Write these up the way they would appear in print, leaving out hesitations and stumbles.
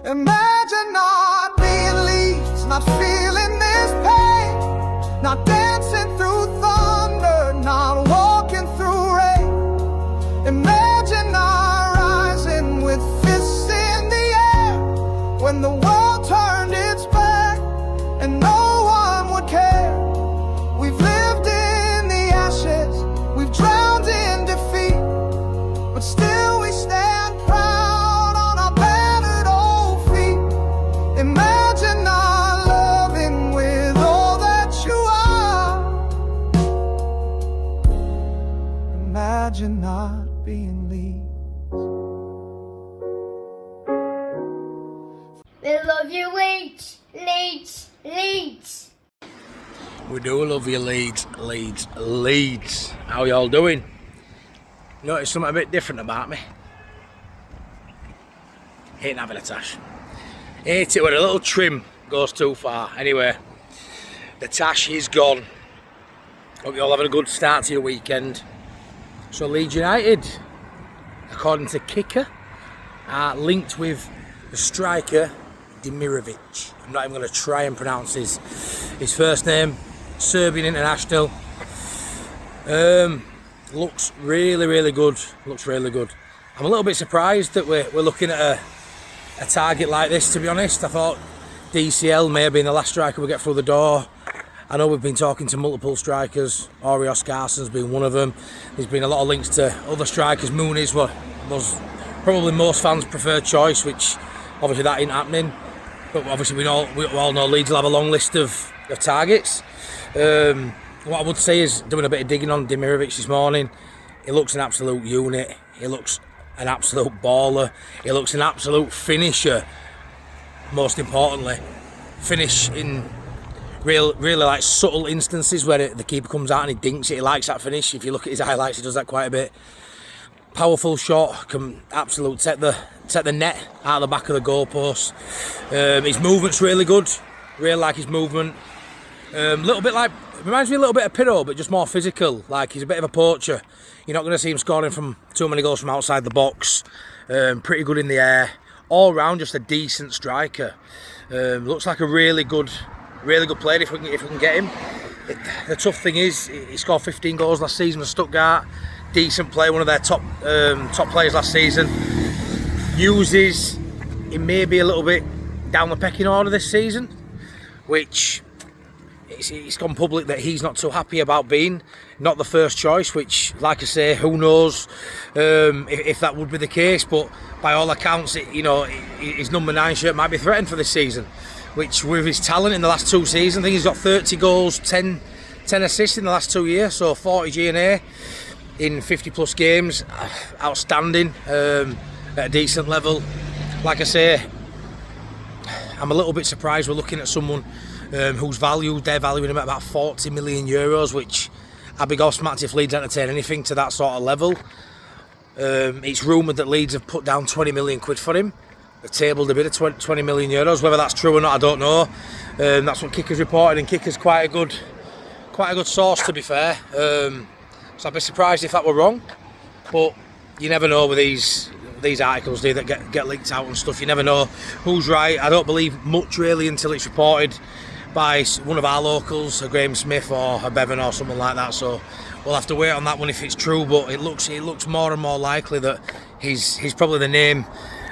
Imagine not being Leeds, not feeling this pain, not dancing through thunder, not walking through rain. Imagine not rising with fists in the air when the world turned its back and no one would care. We've lived in the ashes, we've drowned in defeat, but still we stand proud on our battered old feet. Imagine not loving with all that you are. Imagine not being Leeds. We love you, Leeds, Leeds, Leeds. We do love you, Leeds, Leeds, Leeds. How y'all doing? Notice something a bit different about me. Ain't having a tash. Hate it when a little trim goes too far. Anyway, the tash is gone. Hope you're all having a good start to your weekend. So Leeds United, according to Kicker, are linked with the striker Demirovic. I'm not even going to try and pronounce his first name. Serbian international. Looks really good. Looks really good. I'm a little bit surprised that we're looking at a target like this, to be honest. I thought DCL may have been the last striker we get through the door. I know we've been talking to multiple strikers. Oriol Skarson's been one of them. There's been a lot of links to other strikers. Mooney's was probably most fans' preferred choice, which obviously that ain't happening. But obviously we all know Leeds will have a long list of targets. What I would say is, doing a bit of digging on Demirovic this morning, he looks an absolute unit. He looks an absolute baller. He looks an absolute finisher. Most importantly, finish in really like subtle instances where the keeper comes out and he dinks it. He likes that finish. If you look at his highlights, he does that quite a bit. Powerful shot, can absolutely take the net out of the back of the goalpost. His movement's really good. Really like his movement. Little bit like, reminds me a little bit of Piroe, but just more physical. Like, he's a bit of a poacher. You're not going to see him scoring from too many goals from outside the box. Pretty good in the air. All round, just a decent striker. Looks like a really good player if we can get him. The tough thing is, he scored 15 goals last season for Stuttgart. Decent player, one of their top players last season. Uses, he may be a little bit down the pecking order this season, which it's gone public that he's not too happy about being not the first choice, which, like I say, who knows if that would be the case. But by all accounts, his number 9 shirt might be threatened for this season, which, with his talent in the last 2 seasons, I think he's got 30 goals, 10 assists in the last 2 years, so 40 G&A in 50 plus games. Outstanding, at a decent level. Like I say, I'm a little bit surprised we're looking at someone whose they're valuing him at about 40 million euros, which I'd be gobsmacked if Leeds entertain anything to that sort of level. It's rumoured that Leeds have put down 20 million quid for him. They've tabled a bit of 20 million euros. Whether that's true or not, I don't know. That's what Kicker's reported, and Kicker's quite a good source, to be fair. So I'd be surprised if that were wrong. But you never know with these articles, do that get leaked out and stuff. You never know who's right. I don't believe much really until it's reported by one of our locals, a Graham Smith or a Bevan or something like that. So we'll have to wait on that one if it's true. But it looks more and more likely that he's probably the name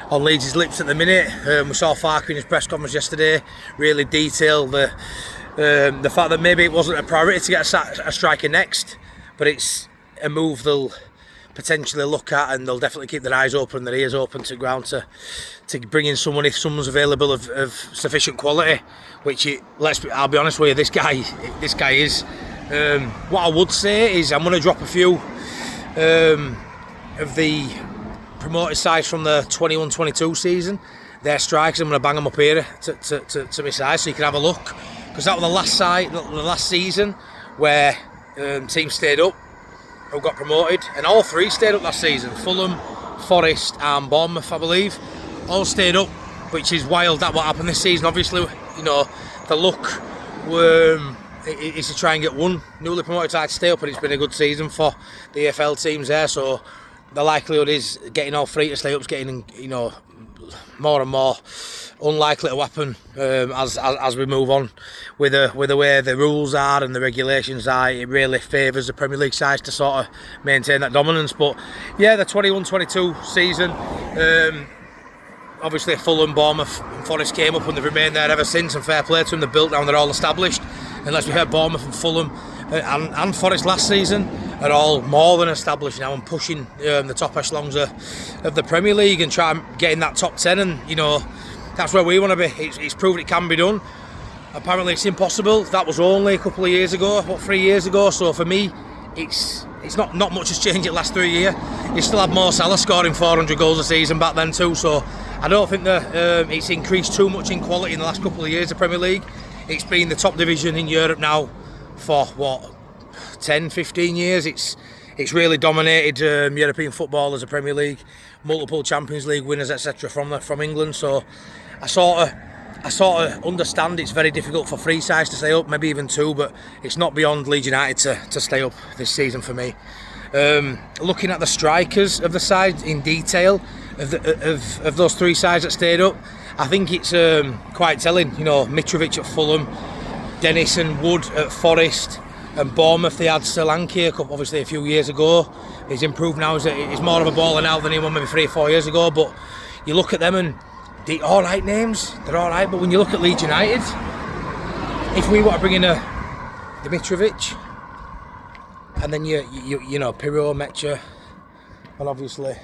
on Leeds' lips at the minute. We saw Farke in his press conference yesterday really detail the fact that maybe it wasn't a priority to get a striker next, but it's a move they'll potentially look at, and they'll definitely keep their eyes open, their ears open to ground to bring in someone if someone's available of sufficient quality. Which I'll be honest with you, this guy is. What I would say is I'm going to drop a few of the promoted sides from the 21-22 season. Their strikers, I'm going to bang them up here to my side so you can have a look, because that was the last season where teams stayed up who got promoted, and all 3 stayed up last season. Fulham, Forest and Bournemouth, I believe, all stayed up, which is wild. That what happened this season. Obviously, the look is to try and get one newly promoted side to stay up, and it's been a good season for the AFL teams there. So the likelihood is getting all 3 to stay up is getting more and more unlikely to happen as we move on with the way the rules are and the regulations are. It really favours the Premier League sides to sort of maintain that dominance. But yeah, the 21-22 season, obviously Fulham, Bournemouth and Forest came up and they've remained there ever since, and fair play to them. They're built now and they're all established. And let's be fair, Bournemouth and Fulham and Forest last season are all more than established now and pushing the top echelons of the Premier League and trying to get in that top 10, and you know, that's where we want to be. It's proved it can be done. Apparently it's impossible. That was only a couple of years ago, 3 years ago. So for me, it's not much has changed in the last 3 years. You still have Mo Salah scoring 400 goals a season back then too. So I don't think that it's increased too much in quality in the last couple of years, the Premier League. It's been the top division in Europe now for 10-15 years. It's really dominated European football as a Premier League, multiple Champions League winners, etc. from England. So I sort of understand it's very difficult for three sides to stay up, maybe even two, but it's not beyond Leeds United to stay up this season for me. Looking at the strikers of the side in detail of those three sides that stayed up, I think it's quite telling. You know, Mitrovic at Fulham, Dennis and Wood at Forest, and Bournemouth they had Solanke obviously a few years ago. He's improved now. He's more of a baller now than he was maybe 3 or 4 years ago. But you look at them and they're all right names. They're all right. But when you look at Leeds United, if we want to bring in a Demirovic, and then you know Piroe, Nmech, and obviously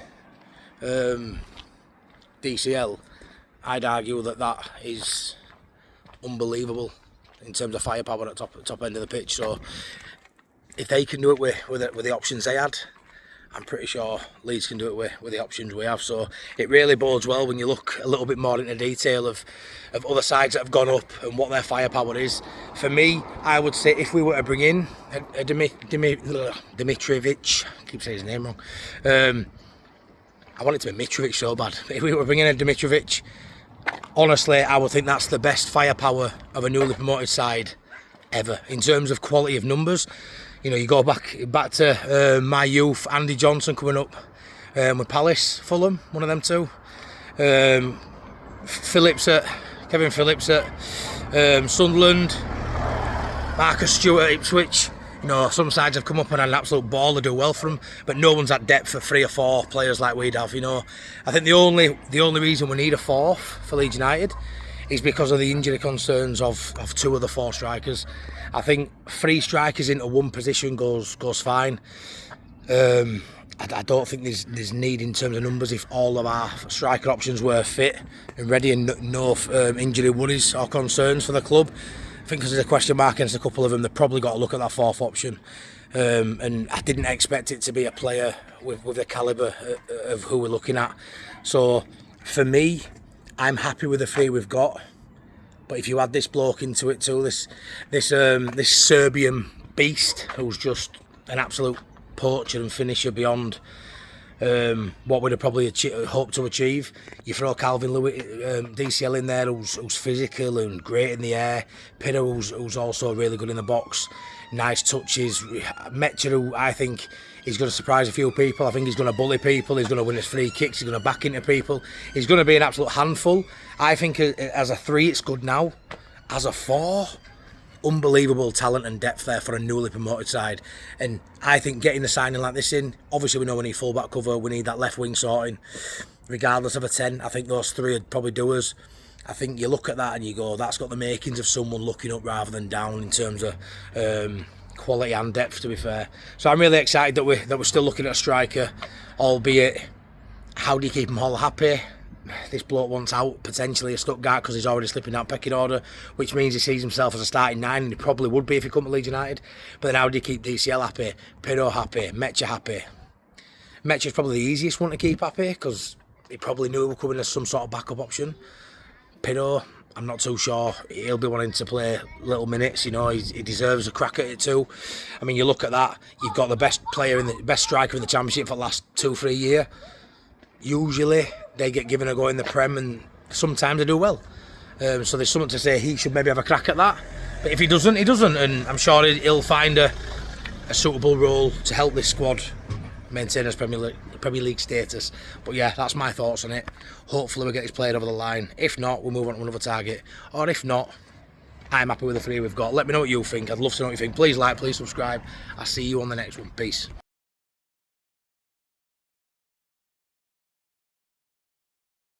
DCL, I'd argue that is unbelievable in terms of firepower at top end of the pitch. So if they can do it with the options they had, I'm pretty sure Leeds can do it with the options we have. So it really bodes well when you look a little bit more into detail of other sides that have gone up and what their firepower is. For me, I would say if we were to bring in a Demirovic, I keep saying his name wrong. I want it to be Mitrovic so bad. If we were bringing in a Demirovic, honestly, I would think that's the best firepower of a newly promoted side ever in terms of quality of numbers. You know, you go back to my youth, Andy Johnson coming up with Palace, Fulham, one of them two. Kevin Phillips at Sunderland, Marcus Stewart at Ipswich. You know, some sides have come up and had an absolute baller, do well for them, but no one's at depth for 3 or 4 players like we'd have. You know, I think the only reason we need a fourth for Leeds United is because of the injury concerns of 2 of the 4 strikers. I think 3 strikers into one position goes fine. I don't think there's need in terms of numbers if all of our striker options were fit and ready and no injury worries or concerns for the club. I think because there's a question mark against a couple of them, they've probably got to look at that 4th option. And I didn't expect it to be a player with the calibre of who we're looking at. So for me, I'm happy with the 3 we've got. But if you add this bloke into it too, this Serbian beast who's just an absolute poacher and finisher beyond what we'd have probably hoped to achieve. You throw Calvert-Lewin, DCL in there, who's physical and great in the air. Piroe, who's also really good in the box. Nice touches. Nmech, who I think he's going to surprise a few people. I think he's going to bully people. He's going to win his free kicks. He's going to back into people. He's going to be an absolute handful. I think as a 3, it's good now. As a 4, unbelievable talent and depth there for a newly promoted side. And I think getting the signing like this in, obviously we know we need full-back cover, we need that left wing sorting. Regardless of a 10, I think those 3 would probably do us. I think you look at that and you go, that's got the makings of someone looking up rather than down in terms of quality and depth, to be fair. So I'm really excited that we're still looking at a striker, albeit how do you keep them all happy? This bloke wants out, potentially a Stuttgart, because he's already slipping out pecking order, which means he sees himself as a starting 9, and he probably would be if he come to Leeds United. But then how do you keep DCL happy, Piroe happy, Nmech happy? Nmech is probably the easiest one to keep happy, because he probably knew he was coming as some sort of backup option. Piroe, I'm not too sure. He'll be wanting to play little minutes, you know, he deserves a crack at it too. I mean, you look at that, you've got the best striker in the Championship for the last 2-3 years. Usually they get given a go in the Prem and sometimes they do well. So there's something to say he should maybe have a crack at that. But if he doesn't, he doesn't. And I'm sure he'll find a suitable role to help this squad maintain its Premier Premier League status. But yeah, that's my thoughts on it. Hopefully we get this played over the line. If not, we'll move on to another target. Or if not, I'm happy with the 3 we've got. Let me know what you think. I'd love to know what you think. Please like, please subscribe. I'll see you on the next one. Peace.